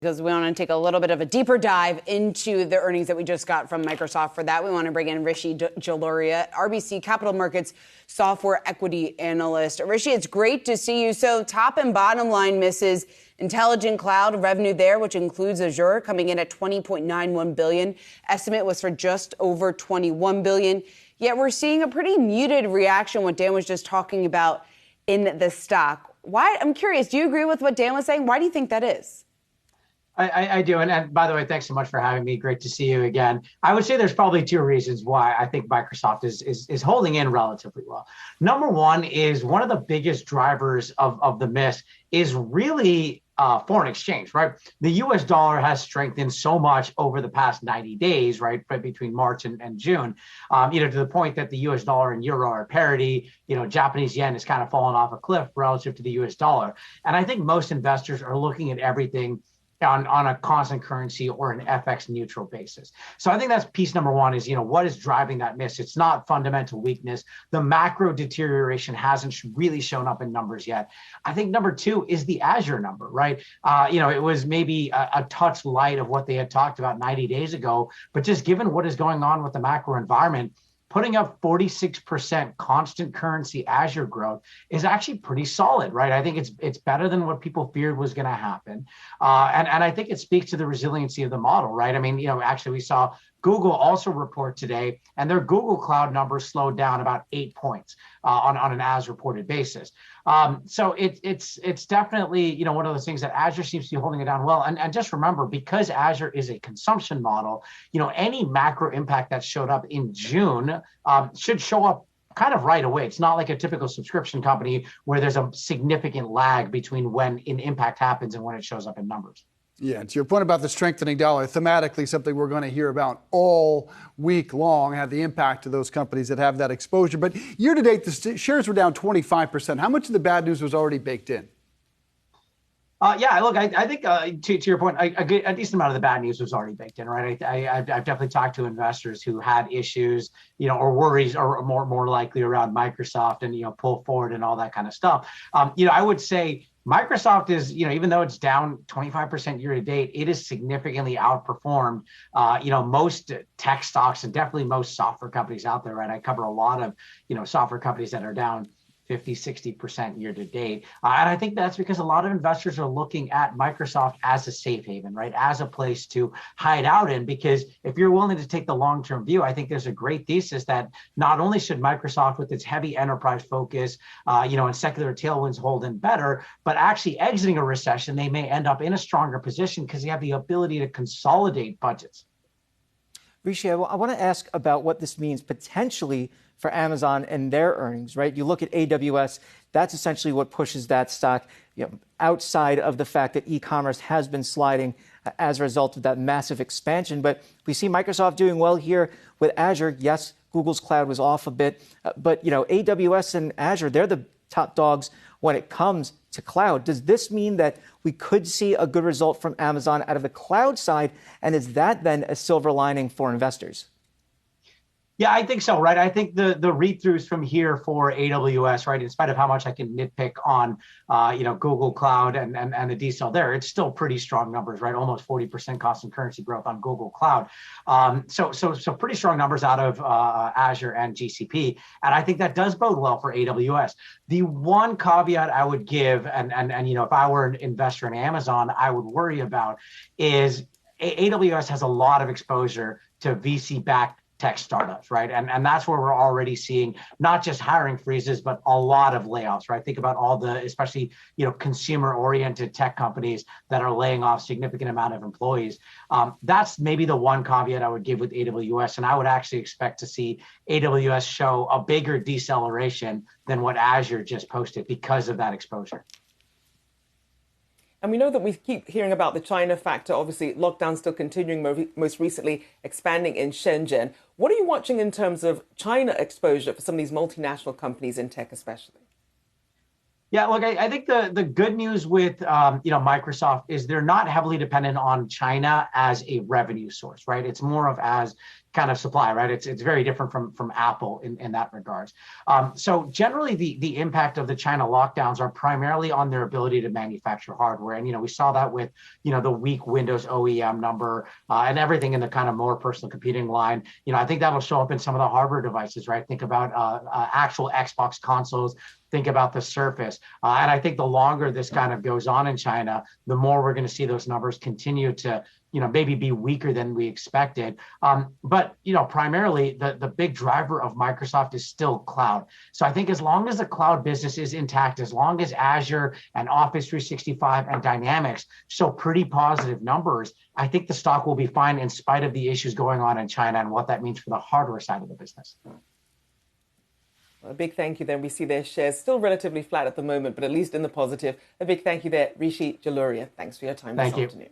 Because we want to take a little bit of a deeper dive into the earnings that we just got from Microsoft. For that, we want to bring in Rishi Jaluria, RBC Capital Markets software equity analyst. Rishi, it's great to see you. So top and bottom line misses. Intelligent cloud revenue there, which includes Azure, coming in at $20.91 billion. Estimate was for just over $21 billion. Yet we're seeing a pretty muted reaction, what Dan was just talking about in the stock. Why? I'm curious, do you agree with what Dan was saying? Why do you think that is? I do. And by the way, thanks so much for having me. Great to see you again. I would say there's probably two reasons why I think Microsoft is holding in relatively well. Number one is one of the biggest drivers of the miss is really foreign exchange, right? The US dollar has strengthened so much over the past 90 days, right, between March and June, to the point that the US dollar and euro are parity. Japanese yen is kind of fallen off a cliff relative to the US dollar. And I think most investors are looking at everything on a constant currency or an FX neutral basis. So I think that's piece number one is, what is driving that miss? It's not fundamental weakness. The macro deterioration hasn't really shown up in numbers yet. I think number two is the Azure number, right? It was maybe a touch light of what they had talked about 90 days ago, but just given what is going on with the macro environment, putting up 46% constant currency Azure growth is actually pretty solid, right? I think it's better than what people feared was going to happen. And I think it speaks to the resiliency of the model, right? I mean, actually we saw Google also report today, and their Google Cloud numbers slowed down about 8 points on an as reported basis. So it's definitely one of those things that Azure seems to be holding it down well. And just remember, because Azure is a consumption model, any macro impact that showed up in June should show up kind of right away. It's not like a typical subscription company where there's a significant lag between when an impact happens and when it shows up in numbers. Yeah, to your point about the strengthening dollar, thematically something we're going to hear about all week long, have the impact of those companies that have that exposure. But year to date, the shares were down 25%. How much of the bad news was already baked in? Look, I think to your point, a decent amount of the bad news was already baked in, right? I've definitely talked to investors who had issues, or worries, or more likely around Microsoft and pull forward and all that kind of stuff. I would say Microsoft is, even though it's down 25% year to date, it is significantly outperformed, most tech stocks and definitely most software companies out there, right? I cover a lot of, software companies that are down 50, 60% year to date. And I think that's because a lot of investors are looking at Microsoft as a safe haven, right? As a place to hide out in, because if you're willing to take the long-term view, I think there's a great thesis that not only should Microsoft with its heavy enterprise focus, and secular tailwinds hold in better, but actually exiting a recession, they may end up in a stronger position because they have the ability to consolidate budgets. Rishi, I want to ask about what this means potentially for Amazon and their earnings, right? You look at AWS, that's essentially what pushes that stock, outside of the fact that e-commerce has been sliding as a result of that massive expansion. But we see Microsoft doing well here with Azure. Yes, Google's cloud was off a bit, but AWS and Azure, they're the top dogs when it comes to cloud. Does this mean that we could see a good result from Amazon out of the cloud side? And is that then a silver lining for investors? Yeah, I think so, right? I think the read-throughs from here for AWS, right, in spite of how much I can nitpick on, Google Cloud and the decel there, it's still pretty strong numbers, right? Almost 40% constant currency growth on Google Cloud. So pretty strong numbers out of Azure and GCP. And I think that does bode well for AWS. The one caveat I would give, and if I were an investor in Amazon, I would worry about is AWS has a lot of exposure to VC-backed tech startups, right? And that's where we're already seeing not just hiring freezes, but a lot of layoffs, right? Think about all the, especially, consumer-oriented tech companies that are laying off significant amount of employees. That's maybe the one caveat I would give with AWS. And I would actually expect to see AWS show a bigger deceleration than what Azure just posted because of that exposure. And we know that we keep hearing about the China factor, obviously lockdown still continuing, most recently expanding in Shenzhen. What are you watching in terms of China exposure for some of these multinational companies in tech especially? Yeah, look, I think the good news with Microsoft is they're not heavily dependent on China as a revenue source, right? It's more of as kind of supply, right? It's very different from Apple in that regards. So generally, the impact of the China lockdowns are primarily on their ability to manufacture hardware, and we saw that with the weak Windows OEM number and everything in the kind of more personal computing line. I think that'll show up in some of the hardware devices, right? Think about actual Xbox consoles. Think about the Surface. And I think the longer this kind of goes on in China, the more we're going to see those numbers continue to, maybe be weaker than we expected. But primarily the big driver of Microsoft is still cloud. So I think as long as the cloud business is intact, as long as Azure and Office 365 and Dynamics show pretty positive numbers, I think the stock will be fine in spite of the issues going on in China and what that means for the hardware side of the business. A big thank you then. We see their shares still relatively flat at the moment, but at least in the positive. A big thank you there, Rishi Jaluria. Thanks for your time this afternoon.